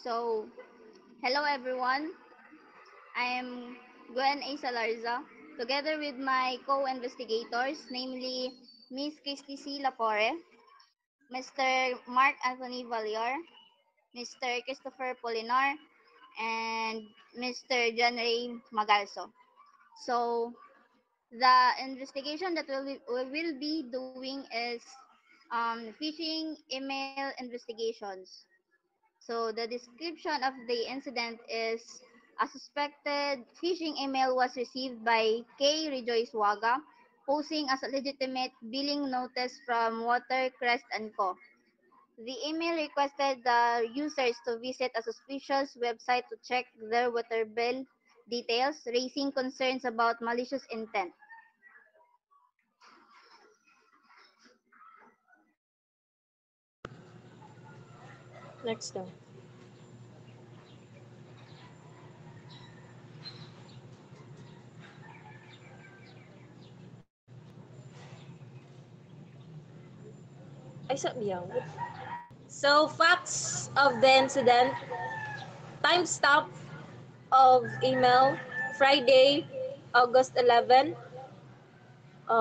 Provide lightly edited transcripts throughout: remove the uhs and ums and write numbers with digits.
So, hello everyone. I am Gwen A. Salarza, together with my co-investigators, namely Miss Christy C. Lapore, Mr. Mark Anthony Valiar, Mr. Christopher Polinar, and Mr. John Ray Magalso. So, the investigation that we will be doing is phishing email investigations. So the description of the incident is a suspected phishing email was received by K. Rejoice Waga, posing as a legitimate billing notice from Watercrest & Co. The email requested the users to visit a suspicious website to check their water bill details, raising concerns about malicious intent. Next daw. Ay, sabi yan. So, facts of the incident. Timestamp of email, Friday, August 11.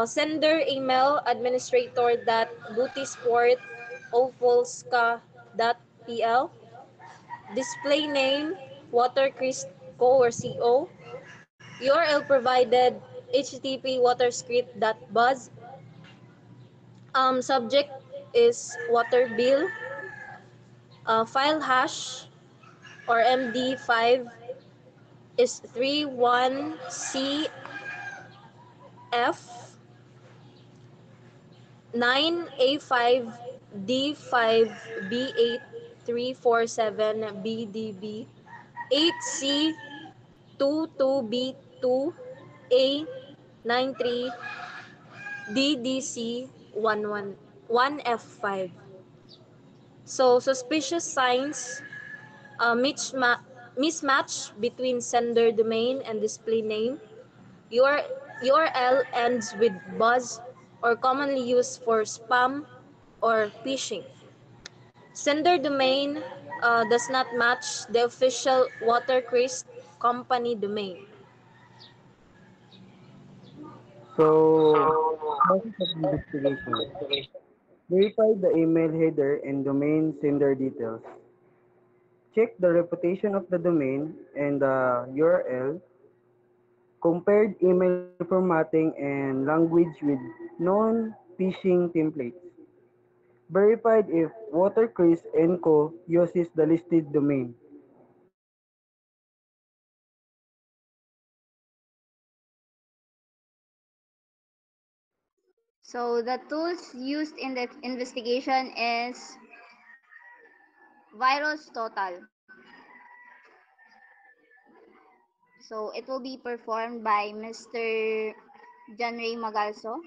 Sender email, administrator.butisport.ofulska.pl. Display name, watercrisco or CO. URL provided, http://waterscript.buzz. Subject is water bill. File hash or MD5 is 31CF 9A5D5B8347BDB 8C22B2A93DDC11 So suspicious signs, mismatch between sender domain and display name. Your URL ends with buzz or commonly used for spam or phishing. Sender domain does not match the official Watercrest company domain. So, process of investigation. Verify the email header and domain sender details. Check the reputation of the domain and the URL. Compared email formatting and language with non-phishing templates. Verified if Watercrest & Co. uses the listed domain. So the tools used in the investigation is Virus Total. So it will be performed by Mr. John Ray Magalso.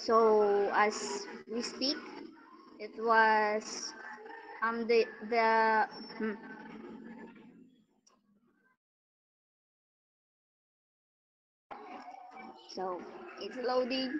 So as we speak, it was the so it's loading.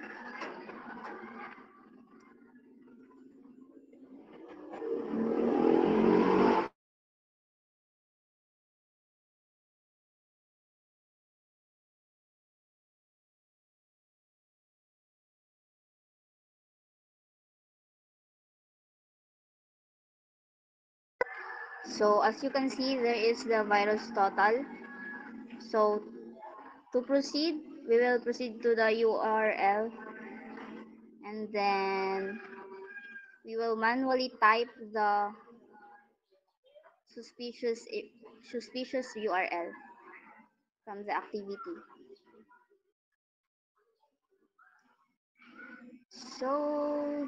So as you can see, there is the virus total. So to proceed, we will proceed to the URL and then we will manually type the suspicious suspicious URL from the activity. So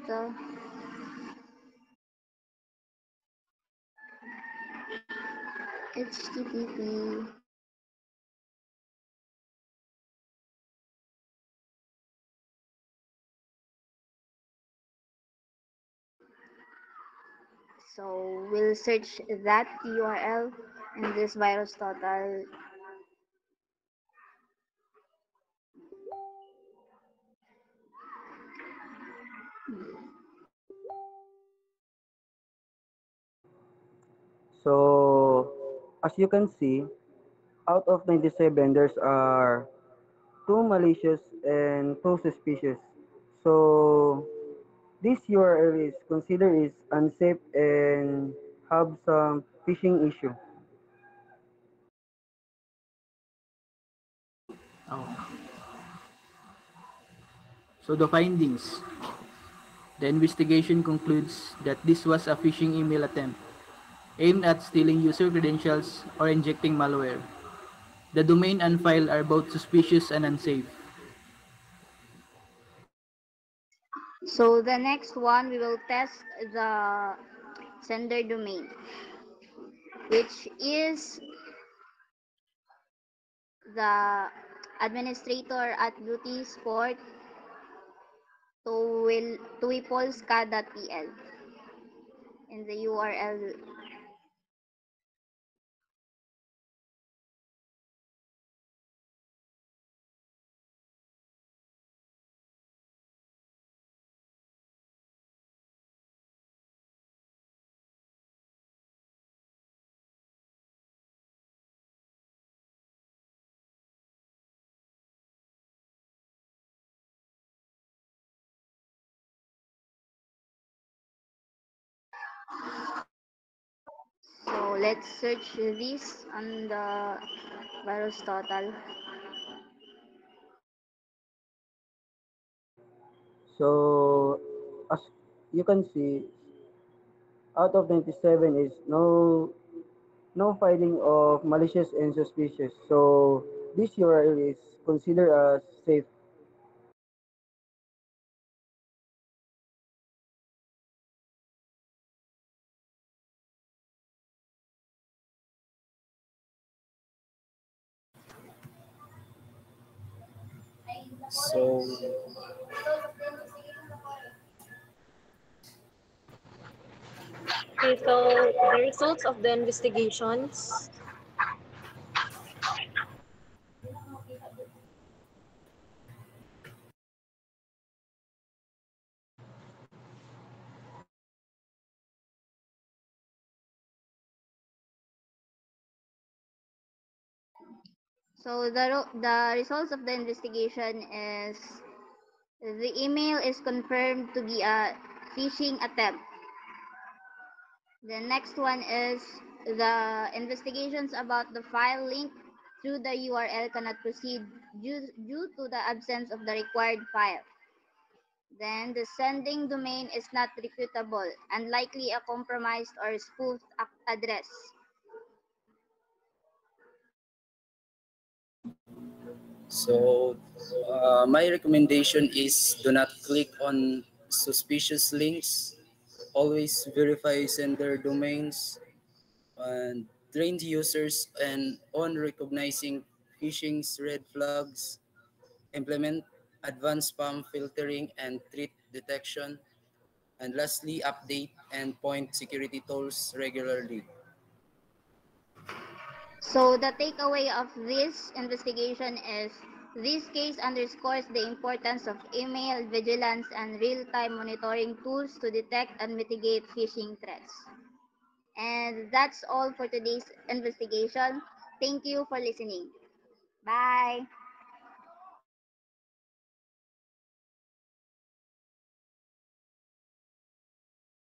HTTP. So we'll search that URL in this VirusTotal. So, as you can see, out of 97, there's are two malicious and two suspicious. So, this URL is considered is unsafe and have some phishing issue. Oh. So the findings. The investigation concludes that this was a phishing email attempt aimed at stealing user credentials or injecting malware. The domain and file are both suspicious and unsafe. So the next one, we will test the sender domain, which is the administrator at beauty sport tuwipolska.pl in the URL. So let's search this on the VirusTotal. So, as you can see, out of 97 is no finding of malicious and suspicious. So, this URL is considered as safe. So, Okay, so the results of the investigations. So the results of the investigation is the email is confirmed to be a phishing attempt. The next one is the investigations about the file link through the URL cannot proceed due to the absence of the required file. Then the sending domain is not reputable and likely a compromised or spoofed address. so my recommendation is do not click on suspicious links. Always verify sender domains and train the users and on recognizing phishing's red flags. Implement advanced spam filtering and threat detection. And lastly, update endpoint security tools regularly. So the takeaway of this investigation is this case underscores the importance of email vigilance and real-time monitoring tools to detect and mitigate phishing threats. And that's all for today's investigation. Thank you for listening. Bye.